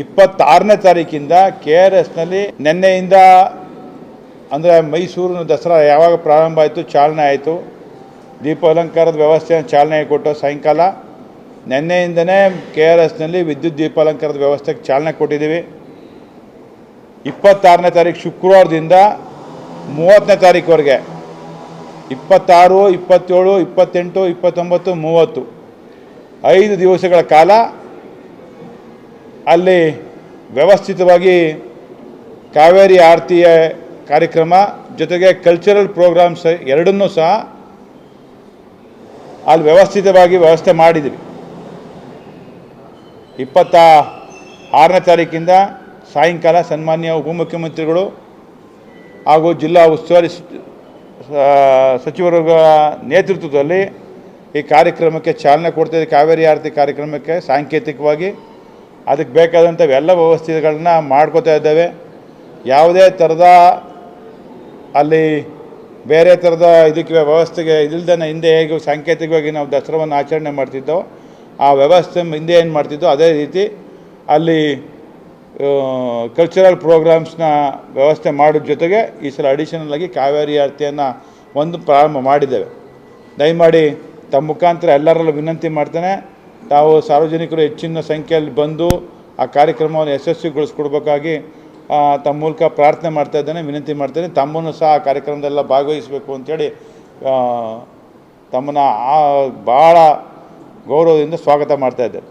26ನೇ ತಾರೀಕಿಂದ KRSನಲ್ಲಿ ನಿನ್ನೆಯಿಂದ ಅಂದರೆ ಮೈಸೂರಿನ ದಸರಾ ಯಾವಾಗ ಪ್ರಾರಂಭ ಆಯಿತು, ಚಾಲನೆ ಆಯಿತು. ದೀಪಾಲಂಕಾರದ ವ್ಯವಸ್ಥೆಯನ್ನು ಚಾಲನೆ ಕೊಟ್ಟು ಸಾಯಂಕಾಲ ನಿನ್ನೆಯಿಂದನೇ KRSನಲ್ಲಿ ವಿದ್ಯುತ್ ದೀಪಾಲಂಕಾರದ ವ್ಯವಸ್ಥೆಗೆ ಚಾಲನೆ ಕೊಟ್ಟಿದ್ದೀವಿ. 26ನೇ ತಾರೀಕು ಶುಕ್ರವಾರದಿಂದ 30ನೇ ತಾರೀಕುವರೆಗೆ 26, 27, 28, 29, 30 5 ದಿವಸಗಳ ಕಾಲ ಅಲ್ಲಿ ವ್ಯವಸ್ಥಿತವಾಗಿ ಕಾವೇರಿ ಆರತಿಯ ಕಾರ್ಯಕ್ರಮ ಜೊತೆಗೆ ಕಲ್ಚರಲ್ ಪ್ರೋಗ್ರಾಮ್ಸ್ ಎರಡನ್ನೂ ಸಹ ಅಲ್ಲಿ ವ್ಯವಸ್ಥಿತವಾಗಿ ವ್ಯವಸ್ಥೆ ಮಾಡಿದ್ದೀವಿ. 26ನೇ ತಾರೀಕಿಂದ ಸಾಯಂಕಾಲ ಸನ್ಮಾನ್ಯ ಉಪಮುಖ್ಯಮಂತ್ರಿಗಳು ಹಾಗೂ ಜಿಲ್ಲಾ ಉಸ್ತುವಾರಿ ಸಚಿವರ ನೇತೃತ್ವದಲ್ಲಿ ಈ ಕಾರ್ಯಕ್ರಮಕ್ಕೆ ಚಾಲನೆ ಕೊಡ್ತಾಯಿದ್ದೀವಿ. ಕಾವೇರಿ ಆರತಿ ಕಾರ್ಯಕ್ರಮಕ್ಕೆ ಸಾಂಕೇತಿಕವಾಗಿ ಅದಕ್ಕೆ ಬೇಕಾದಂಥ ಎಲ್ಲ ವ್ಯವಸ್ಥೆಗಳನ್ನ ಮಾಡ್ಕೋತಾ ಇದ್ದೇವೆ. ಯಾವುದೇ ಥರದ ಅಲ್ಲಿ ಬೇರೆ ಥರದ ಇದಕ್ಕೆ ವ್ಯವಸ್ಥೆಗೆ ಇದಿಲ್ದೇ ಹಿಂದೆ ಹೇಗೆ ಸಾಂಕೇತಿಕವಾಗಿ ನಾವು ದಸರಾವನ್ನು ಆಚರಣೆ ಮಾಡ್ತಿದ್ದೋ ಆ ವ್ಯವಸ್ಥೆ ಹಿಂದೆ ಏನು ಮಾಡ್ತಿದ್ದೋ ಅದೇ ರೀತಿ ಅಲ್ಲಿ ಕಲ್ಚರಲ್ ಪ್ರೋಗ್ರಾಮ್ಸ್ನ ವ್ಯವಸ್ಥೆ ಮಾಡೋದ್ರ ಜೊತೆಗೆ ಈ ಸಲ ಅಡಿಷನಲ್ ಆಗಿ ಕಾವೇರಿ ಆರತಿಯನ್ನು ಪ್ರಾರಂಭ ಮಾಡಿದ್ದೇವೆ. ದಯಮಾಡಿ ತಮ್ಮ ಮುಖಾಂತರ ಎಲ್ಲರಲ್ಲೂ ವಿನಂತಿ ಮಾಡ್ತೇನೆ, ತಾವು ಸಾರ್ವಜನಿಕರು ಹೆಚ್ಚಿನ ಸಂಖ್ಯೆಯಲ್ಲಿ ಬಂದು ಆ ಕಾರ್ಯಕ್ರಮವನ್ನು ಯಶಸ್ವಿಗೊಳಿಸ್ಕೊಡ್ಬೇಕಾಗಿ ತಮ್ಮ ಮೂಲಕ ಪ್ರಾರ್ಥನೆ ಮಾಡ್ತಾ ಇದ್ದೇನೆ, ವಿನಂತಿ ಮಾಡ್ತೇನೆ. ತಮ್ಮನ್ನು ಸಹ ಆ ಕಾರ್ಯಕ್ರಮದೆಲ್ಲ ಭಾಗವಹಿಸಬೇಕು ಅಂಥೇಳಿ ತಮ್ಮನ್ನು ಭಾಳ ಗೌರವದಿಂದ ಸ್ವಾಗತ ಮಾಡ್ತಾಯಿದ್ದೇನೆ.